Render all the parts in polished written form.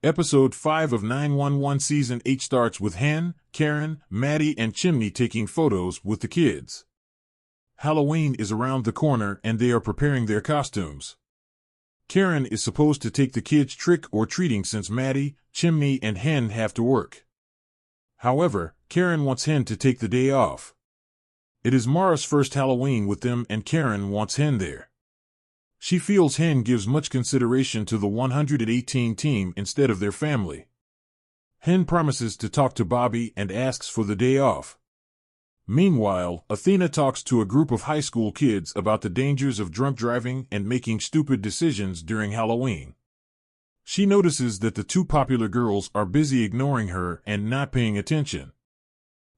Episode 5 of 911 Season 8 starts with Hen, Karen, Maddie, and Chimney taking photos with the kids. Halloween is around the corner and they are preparing their costumes. Karen is supposed to take the kids trick-or-treating since Maddie, Chimney, and Hen have to work. However, Karen wants Hen to take the day off. It is Mara's first Halloween with them and Karen wants Hen there. She feels Hen gives much consideration to the 118 team instead of their family. Hen promises to talk to Bobby and asks for the day off. Meanwhile, Athena talks to a group of high school kids about the dangers of drunk driving and making stupid decisions during Halloween. She notices that the two popular girls are busy ignoring her and not paying attention.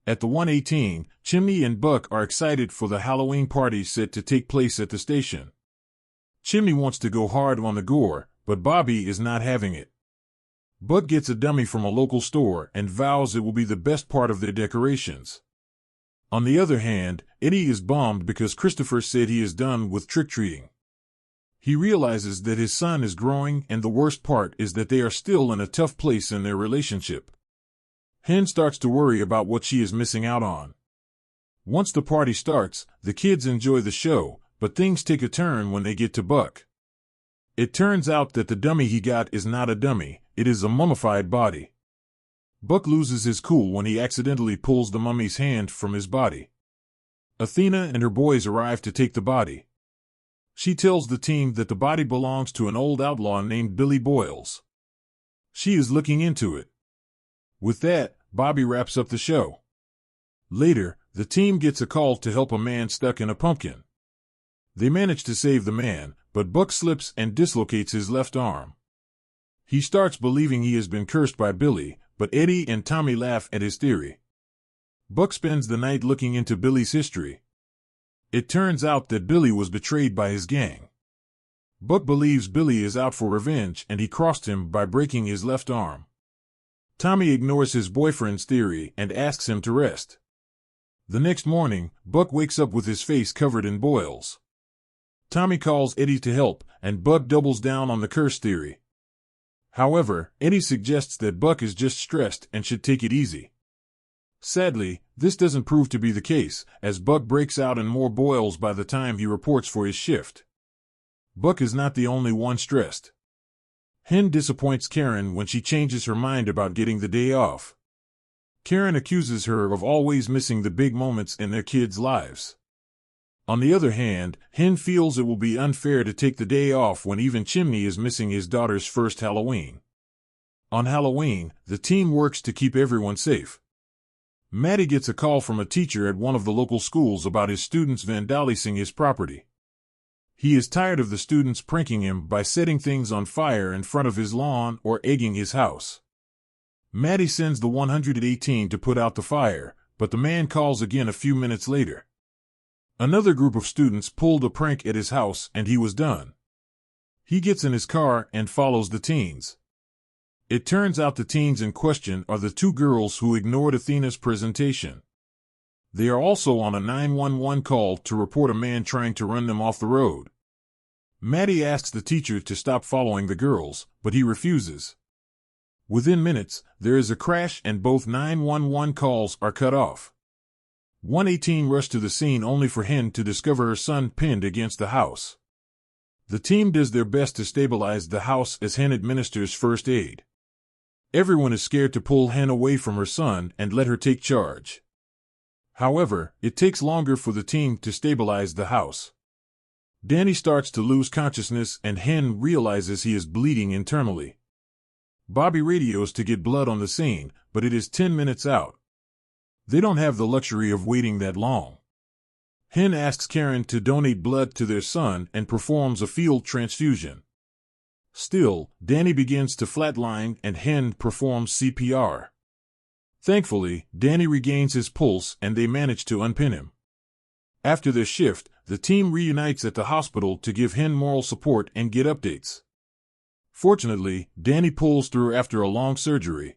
At the 118, Chimney and Buck are excited for the Halloween party set to take place at the station. Chimney wants to go hard on the gore, but Bobby is not having it. Buck gets a dummy from a local store and vows it will be the best part of their decorations. On the other hand, Eddie is bummed because Christopher said he is done with trick-treating. He realizes that his son is growing and the worst part is that they are still in a tough place in their relationship. Hen starts to worry about what she is missing out on. Once the party starts, the kids enjoy the show, but things take a turn when they get to Buck. It turns out that the dummy he got is not a dummy, it is a mummified body. Buck loses his cool when he accidentally pulls the mummy's hand from his body. Athena and her boys arrive to take the body. She tells the team that the body belongs to an old outlaw named Billy Boyles. She is looking into it. With that, Bobby wraps up the show. Later, the team gets a call to help a man stuck in a pumpkin. They manage to save the man, but Buck slips and dislocates his left arm. He starts believing he has been cursed by Billy, but Eddie and Tommy laugh at his theory. Buck spends the night looking into Billy's history. It turns out that Billy was betrayed by his gang. Buck believes Billy is out for revenge and he crossed him by breaking his left arm. Tommy ignores his boyfriend's theory and asks him to rest. The next morning, Buck wakes up with his face covered in boils. Tommy calls Eddie to help, and Buck doubles down on the curse theory. However, Eddie suggests that Buck is just stressed and should take it easy. Sadly, this doesn't prove to be the case, as Buck breaks out in more boils by the time he reports for his shift. Buck is not the only one stressed. Hen disappoints Karen when she changes her mind about getting the day off. Karen accuses her of always missing the big moments in their kids' lives. On the other hand, Hen feels it will be unfair to take the day off when even Chimney is missing his daughter's first Halloween. On Halloween, the team works to keep everyone safe. Maddie gets a call from a teacher at one of the local schools about his students vandalizing his property. He is tired of the students pranking him by setting things on fire in front of his lawn or egging his house. Maddie sends the 118 to put out the fire, but the man calls again a few minutes later. Another group of students pulled a prank at his house and he was done. He gets in his car and follows the teens. It turns out the teens in question are the two girls who ignored Athena's presentation. They are also on a 911 call to report a man trying to run them off the road. Maddie asks the teacher to stop following the girls, but he refuses. Within minutes, there is a crash and both 911 calls are cut off. 118 rush to the scene only for Hen to discover her son pinned against the house. The team does their best to stabilize the house as Hen administers first aid. Everyone is scared to pull Hen away from her son and let her take charge. However, it takes longer for the team to stabilize the house. Danny starts to lose consciousness and Hen realizes he is bleeding internally. Bobby radios to get blood on the scene, but it is 10 minutes out. They don't have the luxury of waiting that long. Hen asks Karen to donate blood to their son and performs a field transfusion. Still, Danny begins to flatline and Hen performs CPR. Thankfully, Danny regains his pulse and they manage to unpin him. After their shift, the team reunites at the hospital to give Hen moral support and get updates. Fortunately, Danny pulls through after a long surgery.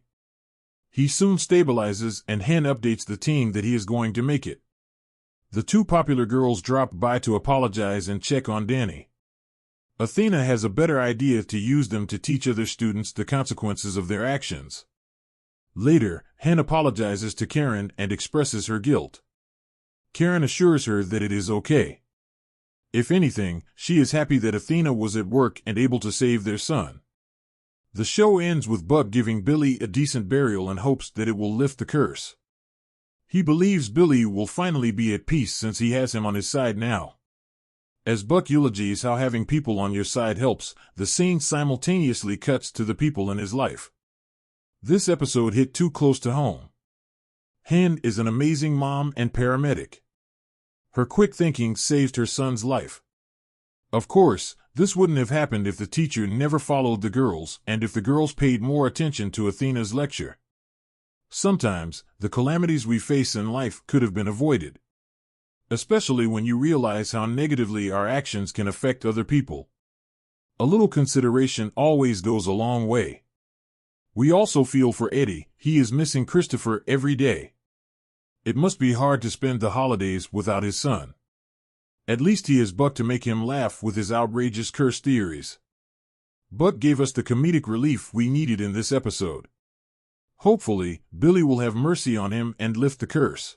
He soon stabilizes and Hen updates the team that he is going to make it. The two popular girls drop by to apologize and check on Danny. Athena has a better idea to use them to teach other students the consequences of their actions. Later, Hen apologizes to Karen and expresses her guilt. Karen assures her that it is okay. If anything, she is happy that Athena was at work and able to save their son. The show ends with Buck giving Billy a decent burial and hopes that it will lift the curse. He believes Billy will finally be at peace since he has him on his side now. As Buck eulogies how having people on your side helps, the scene simultaneously cuts to the people in his life. This episode hit too close to home. Hen is an amazing mom and paramedic. Her quick thinking saved her son's life. Of course, this wouldn't have happened if the teacher never followed the girls and if the girls paid more attention to Athena's lecture. Sometimes, the calamities we face in life could have been avoided. Especially when you realize how negatively our actions can affect other people. A little consideration always goes a long way. We also feel for Eddie. He is missing Christopher every day. It must be hard to spend the holidays without his son. At least he has Buck to make him laugh with his outrageous curse theories. Buck gave us the comedic relief we needed in this episode. Hopefully, Billy will have mercy on him and lift the curse.